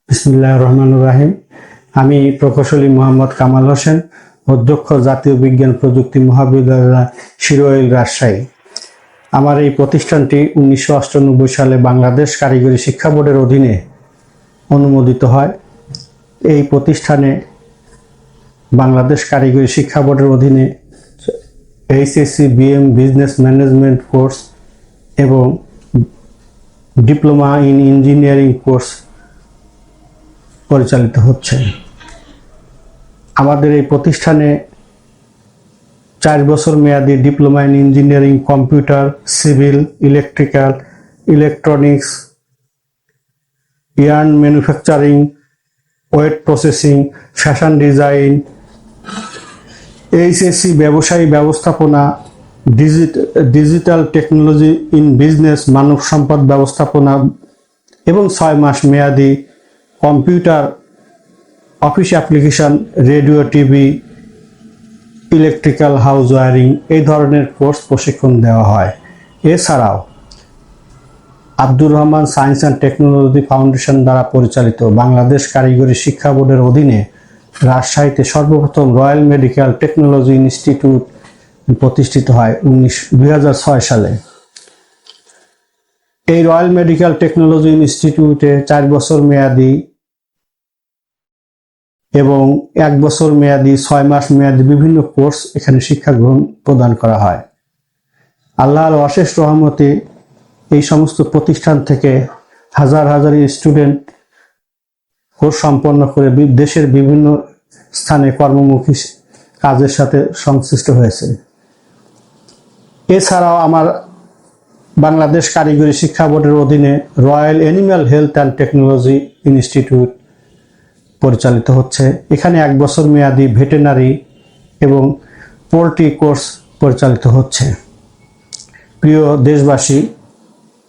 বিসমিল্লাহির রহমানির রহিম। আমি প্রকৌশলী মোহাম্মদ কামাল হোসেন, অধ্যক্ষ, জাতীয় বিজ্ঞান প্রযুক্তি মহাবিদ্যালয় শিরোইল, রাজশাহী। আমার এই প্রতিষ্ঠানটি 1998 সালে বাংলাদেশ কারিগরি শিক্ষা বোর্ডের অধীনে অনুমোদিত হয়। এই প্রতিষ্ঠানে বাংলাদেশ কারিগরি শিক্ষা বোর্ডের অধীনে HSC, BM, business management course এবং ডিপ্লোমা ইন ইঞ্জিনিয়ারিং কোর্স পরিচালিত হচ্ছে। আমাদের এই প্রতিষ্ঠানে 4 বছর মেয়াদী diploma in engineering, computer, civil, electrical, electronics, yarn manufacturing, wet processing, fashion design, HSC ব্যবসায়ী ব্যবস্থাপনা, ডিজিটাল টেকনোলজি ইন বিজনেস, মানব সম্পদ ব্যবস্থাপনা এবং 6 মাস মেয়াদী computer, office application, radio, TV, electrical, house wiring এই ধরনের কোর্স প্রশিক্ষণ দেওয়া হয়। এছাড়াও Abdur Rahman science and technology foundation দ্বারা পরিচালিত বাংলাদেশ কারিগরি শিক্ষা বোর্ডের অধীনে রাজশাহীতে সর্বপ্রথম রয়্যাল মেডিকেল টেকনোলজি ইনস্টিটিউট প্রতিষ্ঠিত হয় 2006 সালে। এই রয়্যাল মেডিকেল টেকনোলজি ইনস্টিটিউটে 4 বছর মেয়াদী এবং 1 বছর মেয়াদী, 6 মাস মেয়াদী বিভিন্ন কোর্স এখানে শিক্ষা গ্রহণ প্রদান করা হয়। আল্লাহর অশেষ রহমতে এই সমস্ত প্রতিষ্ঠান থেকে হাজার হাজার স্টুডেন্ট কোর্স সম্পন্ন করে দেশের বিভিন্ন স্থানে কর্মমুখী কাজের সাথে সংশ্লিষ্ট হয়েছে। এছাড়াও আমার বাংলাদেশ কারিগরি শিক্ষা বোর্ডের অধীনে royal animal health and technology institute পরিচালিত হচ্ছে। এখানে 1 বছর মেয়াদী ভেটেরিনারি এবং পোলট্রি কোর্স পরিচালিত হচ্ছে। প্রিয় দেশবাসী,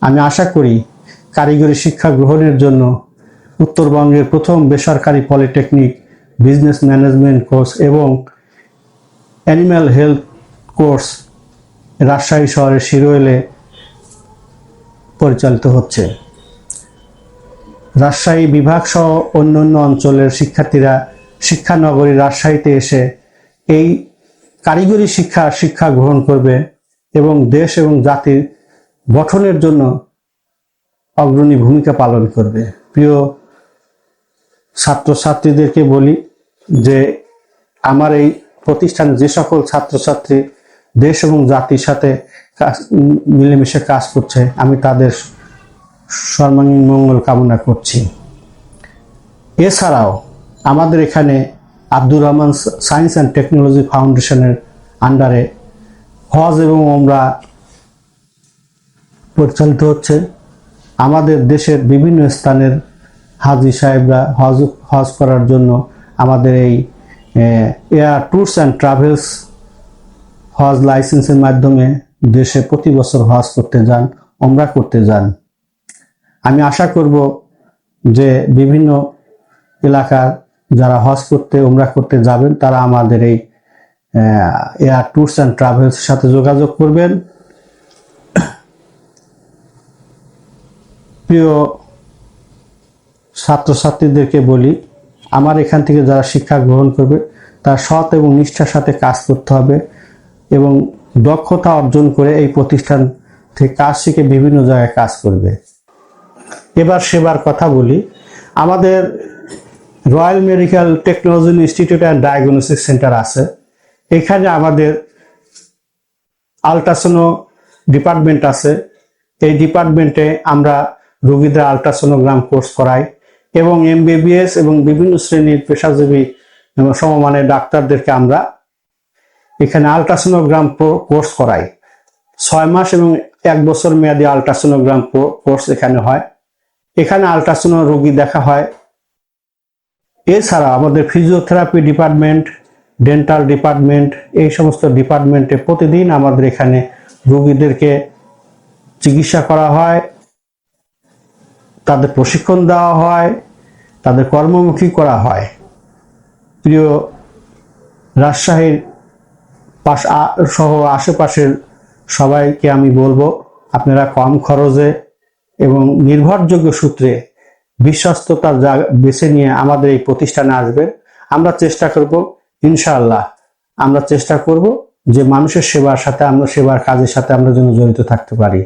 আমি আশা করি কারিগরি শিক্ষা গ্রহণের জন্য উত্তরবঙ্গের প্রথম বেসরকারি পলিটেকনিক বিজনেস ম্যানেজমেন্ট কোর্স এবং অ্যানিম্যাল হেলথ কোর্স রাজশাহী শহরের শিরোইলে পরিচালিত হচ্ছে। রাজশাহী বিভাগ সহ অন্যান্য অঞ্চলের শিক্ষার্থীরা শিক্ষানগরী রাজশাহীতে এসে এই কারিগরি শিক্ষা গ্রহণ করবে এবং দেশ এবং জাতির গঠনের জন্য অগ্রণী ভূমিকা পালন করবে। প্রিয় ছাত্রছাত্রীদেরকে বলি যে আমার এই প্রতিষ্ঠানে যে সকল ছাত্রছাত্রী দেশ এবং জাতির সাথে মিলেমিশে কাজ করছে, আমি তাদের সর্বাঙ্গীন মঙ্গল কামনা করছি। এছাড়াও আমাদের এখানে Abdur Rahman science and technology ফাউন্ডেশনের আন্ডারে হজ এবং ওমরা পরিচালিত হচ্ছে। আমাদের দেশের বিভিন্ন স্থানের হাজি সাহেবরা হজ করার জন্য আমাদের এই এয়ার ট্যুরস অ্যান্ড ট্রাভেলস হজ লাইসেন্সের মাধ্যমে দেশে প্রতি বছর হজ করতে যান, ওমরা করতে যান। আমি আশা করব যে বিভিন্ন এলাকার যারা হজ করতে, ওমরা করতে যাবেন তারা আমাদের এই এয়ার ট্যুরস অ্যান্ড ট্রাভেলসের সাথে যোগাযোগ করবেন। প্রিয় ছাত্রছাত্রীদেরকে বলি, আমার এখান থেকে যারা শিক্ষা গ্রহণ করবে তারা সৎ এবং নিষ্ঠার সাথে কাজ করতে হবে এবং দক্ষতা অর্জন করে এই প্রতিষ্ঠান থেকে কাজ শিখে বিভিন্ন জায়গায় কাজ করবে। এবার সেবার কথা বলি। আমাদের royal medical technology institute and diagnostic centre আছে। এখানে আমাদের আল্ট্রাসোনো ডিপার্টমেন্ট আছে। এই ডিপার্টমেন্টে আমরা রোগীদের আল্ট্রাসোনোগ্রাম কোর্স করাই এবং এমবিবিএস এবং বিভিন্ন শ্রেণীর পেশাজীবী সমমানের ডাক্তারদেরকে আমরা এখানে আল্ট্রাসোনোগ্রাম কোর্স করাই। 6 মাস এবং 1 বছর মেয়াদী আল্ট্রাসোনোগ্রাম কোর্স এখানে হয়। এখানে আল্ট্রাসোনো রোগী দেখা হয়। এছাড়া আমাদের ফিজিওথেরাপি ডিপার্টমেন্ট, ডেন্টাল ডিপার্টমেন্ট, এই সমস্ত ডিপার্টমেন্টে প্রতিদিন আমাদের এখানে রোগীদেরকে চিকিৎসা করা হয়, তাদের প্রশিক্ষণ দেওয়া হয়, তাদের কর্মমুখী করা হয়। প্রিয় রাজশাহীর সহ আশেপাশের সবাইকে আমি বলবো, আপনারা কম খরচে এবং নির্ভরযোগ্য সূত্রে বিশ্বস্ততার বেছে নিয়ে আমাদের এই প্রতিষ্ঠানে আসবেন। আমরা চেষ্টা করব, ইনশাআল্লাহ আমরা চেষ্টা করব যে মানুষের সেবার সাথে, আমরা সেবার কাজের সাথে আমরা যেন জড়িত থাকতে পারি।